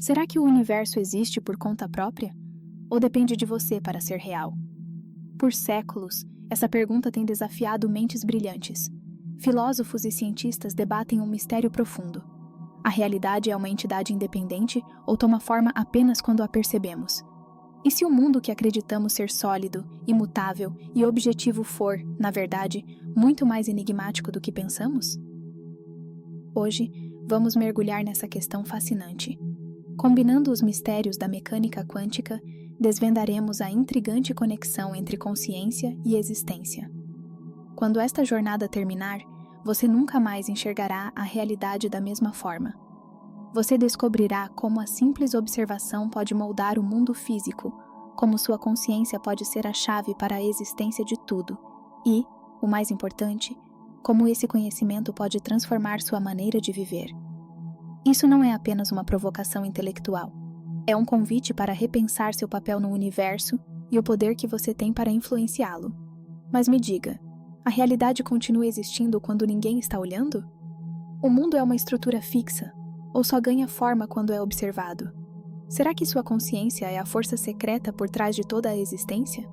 Será que o universo existe por conta própria? Ou depende de você para ser real? Por séculos, essa pergunta tem desafiado mentes brilhantes. Filósofos e cientistas debatem um mistério profundo. A realidade é uma entidade independente ou toma forma apenas quando a percebemos? E se o mundo que acreditamos ser sólido, imutável e objetivo for, na verdade, muito mais enigmático do que pensamos? Hoje, vamos mergulhar nessa questão fascinante. Combinando os mistérios da mecânica quântica, desvendaremos a intrigante conexão entre consciência e existência. Quando esta jornada terminar, você nunca mais enxergará a realidade da mesma forma. Você descobrirá como a simples observação pode moldar o mundo físico, como sua consciência pode ser a chave para a existência de tudo e, o mais importante, como esse conhecimento pode transformar sua maneira de viver. Isso não é apenas uma provocação intelectual. É um convite para repensar seu papel no universo e o poder que você tem para influenciá-lo. Mas me diga, a realidade continua existindo quando ninguém está olhando? O mundo é uma estrutura fixa, ou só ganha forma quando é observado? Será que sua consciência é a força secreta por trás de toda a existência?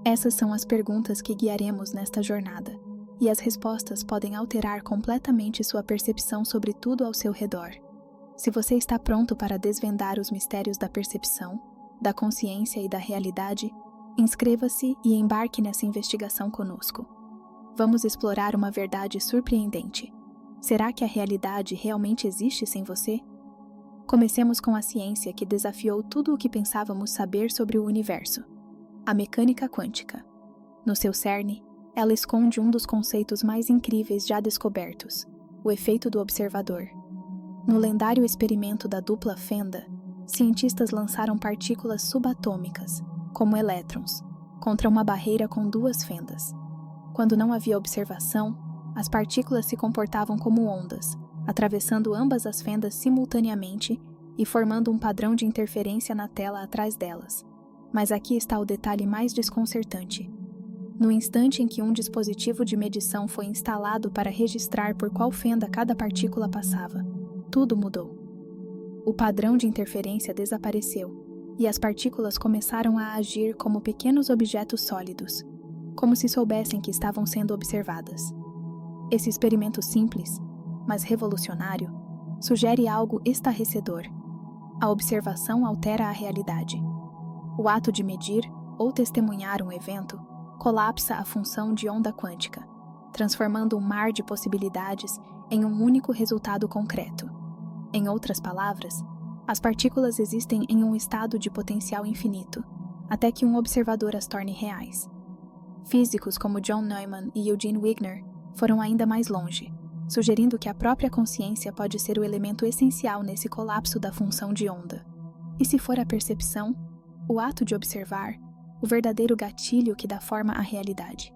Essas são as perguntas que guiaremos nesta jornada, e as respostas podem alterar completamente sua percepção sobre tudo ao seu redor. Se você está pronto para desvendar os mistérios da percepção, da consciência e da realidade, inscreva-se e embarque nessa investigação conosco. Vamos explorar uma verdade surpreendente. Será que a realidade realmente existe sem você? Comecemos com a ciência que desafiou tudo o que pensávamos saber sobre o universo: a mecânica quântica. No seu cerne, ela esconde um dos conceitos mais incríveis já descobertos: o efeito do observador. No lendário experimento da dupla fenda, cientistas lançaram partículas subatômicas, como elétrons, contra uma barreira com duas fendas. Quando não havia observação, as partículas se comportavam como ondas, atravessando ambas as fendas simultaneamente e formando um padrão de interferência na tela atrás delas. Mas aqui está o detalhe mais desconcertante. No instante em que um dispositivo de medição foi instalado para registrar por qual fenda cada partícula passava, tudo mudou. O padrão de interferência desapareceu, e as partículas começaram a agir como pequenos objetos sólidos, como se soubessem que estavam sendo observadas. Esse experimento simples, mas revolucionário, sugere algo estarrecedor. A observação altera a realidade. O ato de medir ou testemunhar um evento colapsa a função de onda quântica, transformando um mar de possibilidades em um único resultado concreto. Em outras palavras, as partículas existem em um estado de potencial infinito, até que um observador as torne reais. Físicos como John Neumann e Eugene Wigner foram ainda mais longe, sugerindo que a própria consciência pode ser o elemento essencial nesse colapso da função de onda. E se for a percepção, o ato de observar, o verdadeiro gatilho que dá forma à realidade?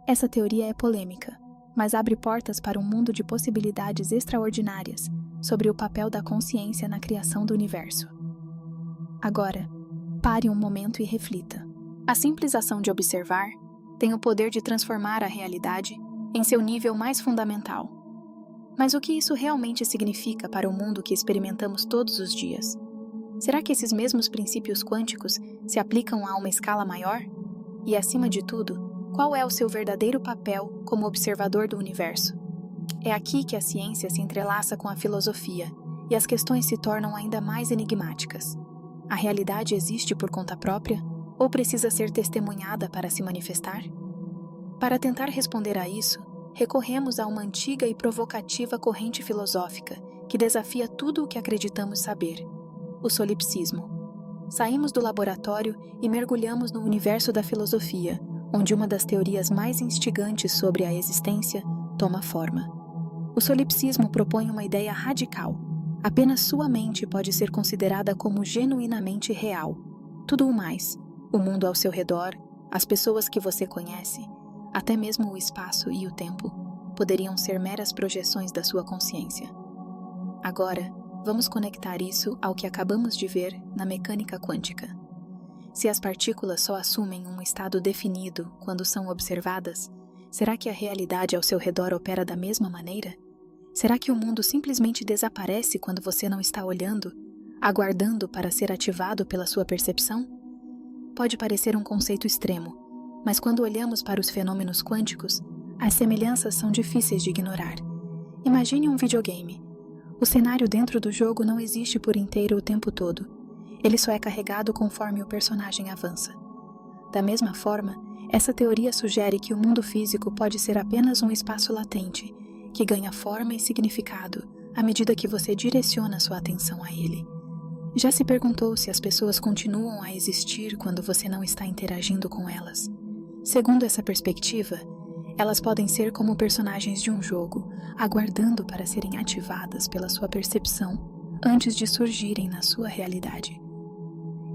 Essa teoria é polêmica, mas abre portas para um mundo de possibilidades extraordinárias sobre o papel da consciência na criação do universo. Agora, pare um momento e reflita. A simples ação de observar tem o poder de transformar a realidade em seu nível mais fundamental. Mas o que isso realmente significa para o mundo que experimentamos todos os dias? Será que esses mesmos princípios quânticos se aplicam a uma escala maior? E, acima de tudo, qual é o seu verdadeiro papel como observador do universo? É aqui que a ciência se entrelaça com a filosofia e as questões se tornam ainda mais enigmáticas. A realidade existe por conta própria ou precisa ser testemunhada para se manifestar? Para tentar responder a isso, recorremos a uma antiga e provocativa corrente filosófica que desafia tudo o que acreditamos saber: o solipsismo. Saímos do laboratório e mergulhamos no universo da filosofia, onde uma das teorias mais instigantes sobre a existência toma forma. O solipsismo propõe uma ideia radical. Apenas sua mente pode ser considerada como genuinamente real. Tudo o mais, o mundo ao seu redor, as pessoas que você conhece, até mesmo o espaço e o tempo, poderiam ser meras projeções da sua consciência. Agora, vamos conectar isso ao que acabamos de ver na mecânica quântica. Se as partículas só assumem um estado definido quando são observadas, será que a realidade ao seu redor opera da mesma maneira? Será que o mundo simplesmente desaparece quando você não está olhando, aguardando para ser ativado pela sua percepção? Pode parecer um conceito extremo, mas quando olhamos para os fenômenos quânticos, as semelhanças são difíceis de ignorar. Imagine um videogame. O cenário dentro do jogo não existe por inteiro o tempo todo. Ele só é carregado conforme o personagem avança. Da mesma forma, essa teoria sugere que o mundo físico pode ser apenas um espaço latente, que ganha forma e significado à medida que você direciona sua atenção a ele. Já se perguntou se as pessoas continuam a existir quando você não está interagindo com elas? Segundo essa perspectiva, elas podem ser como personagens de um jogo, aguardando para serem ativadas pela sua percepção antes de surgirem na sua realidade.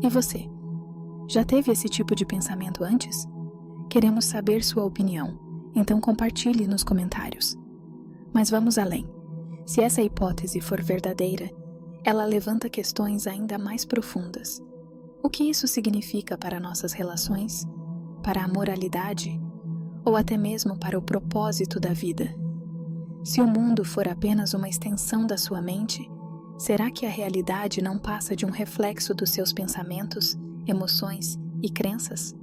E você? Já teve esse tipo de pensamento antes? Queremos saber sua opinião, então compartilhe nos comentários. Mas vamos além. Se essa hipótese for verdadeira, ela levanta questões ainda mais profundas. O que isso significa para nossas relações, para a moralidade, ou até mesmo para o propósito da vida? Se o mundo for apenas uma extensão da sua mente, será que a realidade não passa de um reflexo dos seus pensamentos, emoções e crenças?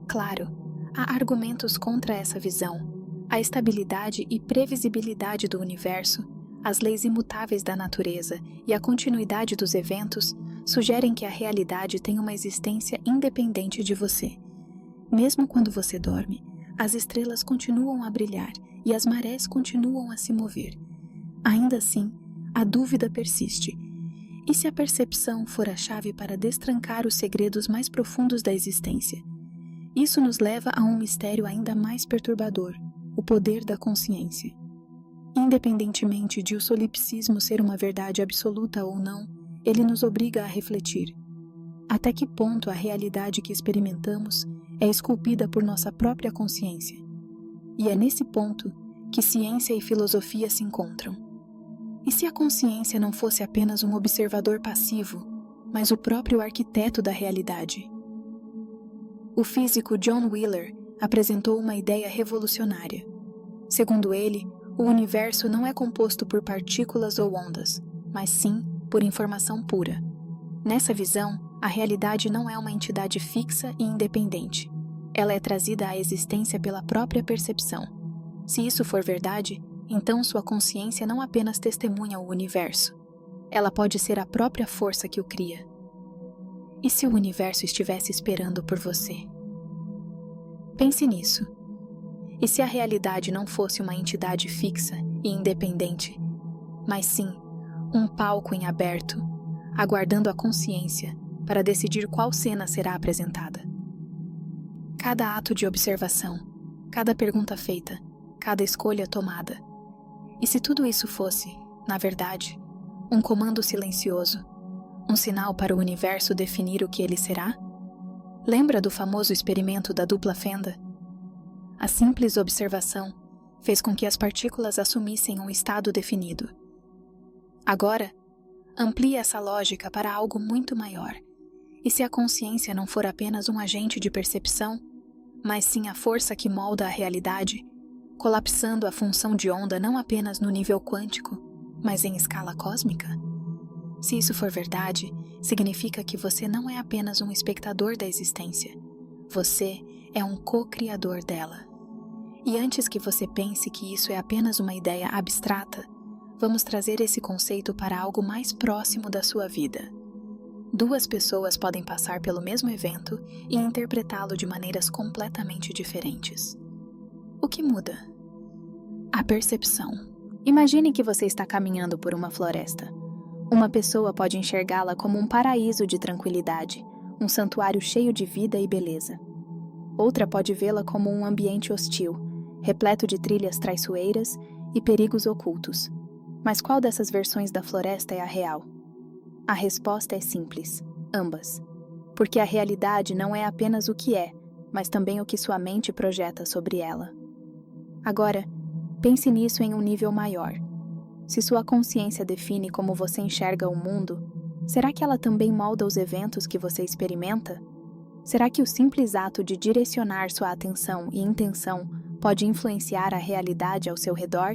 Claro, há argumentos contra essa visão. A estabilidade e previsibilidade do universo, as leis imutáveis da natureza e a continuidade dos eventos sugerem que a realidade tem uma existência independente de você. Mesmo quando você dorme, as estrelas continuam a brilhar e as marés continuam a se mover. Ainda assim, a dúvida persiste. E se a percepção for a chave para destrancar os segredos mais profundos da existência? Isso nos leva a um mistério ainda mais perturbador: o poder da consciência. Independentemente de o solipsismo ser uma verdade absoluta ou não, ele nos obriga a refletir. Até que ponto a realidade que experimentamos é esculpida por nossa própria consciência? E é nesse ponto que ciência e filosofia se encontram. E se a consciência não fosse apenas um observador passivo, mas o próprio arquiteto da realidade? O físico John Wheeler apresentou uma ideia revolucionária. Segundo ele, o universo não é composto por partículas ou ondas, mas sim por informação pura. Nessa visão, a realidade não é uma entidade fixa e independente. Ela é trazida à existência pela própria percepção. Se isso for verdade, então sua consciência não apenas testemunha o universo. Ela pode ser a própria força que o cria. E se o universo estivesse esperando por você? Pense nisso. E se a realidade não fosse uma entidade fixa e independente, mas sim um palco em aberto, aguardando a consciência para decidir qual cena será apresentada? Cada ato de observação, cada pergunta feita, cada escolha tomada. E se tudo isso fosse, na verdade, um comando silencioso, um sinal para o universo definir o que ele será? Lembra do famoso experimento da dupla fenda? A simples observação fez com que as partículas assumissem um estado definido. Agora, amplie essa lógica para algo muito maior. E se a consciência não for apenas um agente de percepção, mas sim a força que molda a realidade, colapsando a função de onda não apenas no nível quântico, mas em escala cósmica? Se isso for verdade, significa que você não é apenas um espectador da existência. Você é um co-criador dela. E antes que você pense que isso é apenas uma ideia abstrata, vamos trazer esse conceito para algo mais próximo da sua vida. Duas pessoas podem passar pelo mesmo evento e interpretá-lo de maneiras completamente diferentes. O que muda? A percepção. Imagine que você está caminhando por uma floresta. Uma pessoa pode enxergá-la como um paraíso de tranquilidade, um santuário cheio de vida e beleza. Outra pode vê-la como um ambiente hostil, repleto de trilhas traiçoeiras e perigos ocultos. Mas qual dessas versões da floresta é a real? A resposta é simples: ambas. Porque a realidade não é apenas o que é, mas também o que sua mente projeta sobre ela. Agora, pense nisso em um nível maior. Se sua consciência define como você enxerga o mundo, será que ela também molda os eventos que você experimenta? Será que o simples ato de direcionar sua atenção e intenção pode influenciar a realidade ao seu redor?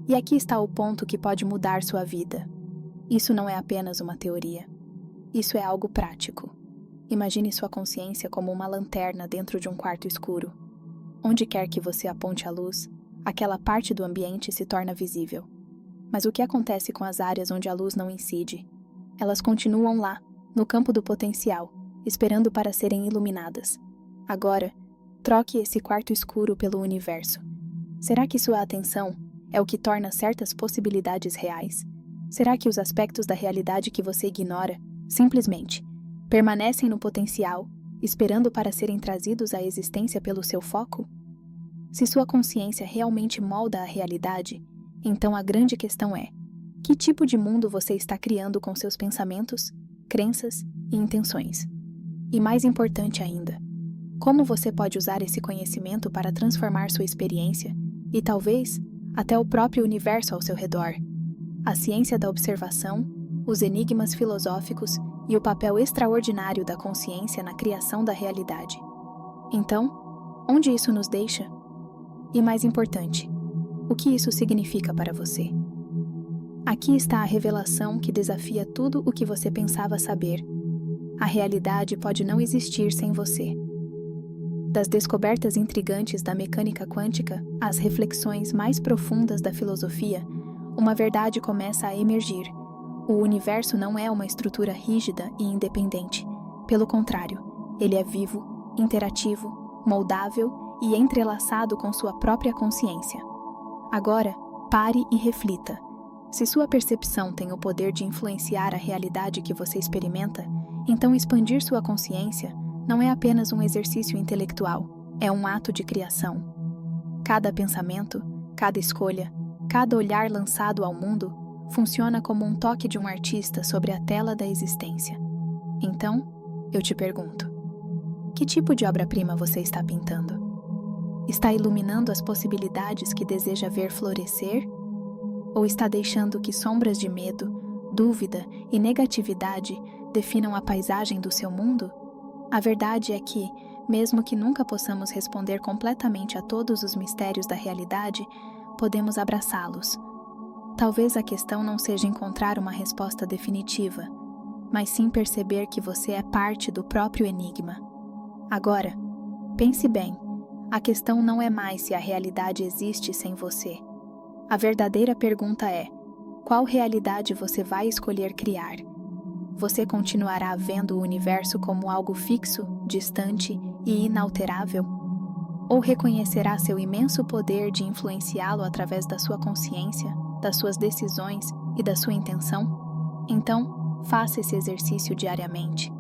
E aqui está o ponto que pode mudar sua vida. Isso não é apenas uma teoria. Isso é algo prático. Imagine sua consciência como uma lanterna dentro de um quarto escuro. Onde quer que você aponte a luz, aquela parte do ambiente se torna visível. Mas o que acontece com as áreas onde a luz não incide? Elas continuam lá, no campo do potencial, esperando para serem iluminadas. Agora, troque esse quarto escuro pelo universo. Será que sua atenção é o que torna certas possibilidades reais? Será que os aspectos da realidade que você ignora, simplesmente, permanecem no potencial, esperando para serem trazidos à existência pelo seu foco? Se sua consciência realmente molda a realidade, então a grande questão é: que tipo de mundo você está criando com seus pensamentos, crenças e intenções? E mais importante ainda, como você pode usar esse conhecimento para transformar sua experiência e talvez até o próprio universo ao seu redor? A ciência da observação, os enigmas filosóficos e o papel extraordinário da consciência na criação da realidade. Então, onde isso nos deixa? E mais importante, o que isso significa para você? Aqui está a revelação que desafia tudo o que você pensava saber. A realidade pode não existir sem você. Das descobertas intrigantes da mecânica quântica às reflexões mais profundas da filosofia, uma verdade começa a emergir. O universo não é uma estrutura rígida e independente. Pelo contrário, ele é vivo, interativo, moldável e entrelaçado com sua própria consciência. Agora, pare e reflita. Se sua percepção tem o poder de influenciar a realidade que você experimenta, então expandir sua consciência não é apenas um exercício intelectual, é um ato de criação. Cada pensamento, cada escolha, cada olhar lançado ao mundo funciona como um toque de um artista sobre a tela da existência. Então, eu te pergunto: que tipo de obra-prima você está pintando? Está iluminando as possibilidades que deseja ver florescer? Ou está deixando que sombras de medo, dúvida e negatividade definam a paisagem do seu mundo? A verdade é que, mesmo que nunca possamos responder completamente a todos os mistérios da realidade, podemos abraçá-los. Talvez a questão não seja encontrar uma resposta definitiva, mas sim perceber que você é parte do próprio enigma. Agora, pense bem, a questão não é mais se a realidade existe sem você. A verdadeira pergunta é: qual realidade você vai escolher criar? Você continuará vendo o universo como algo fixo, distante e inalterável? Ou reconhecerá seu imenso poder de influenciá-lo através da sua consciência, das suas decisões e da sua intenção? Então, faça esse exercício diariamente.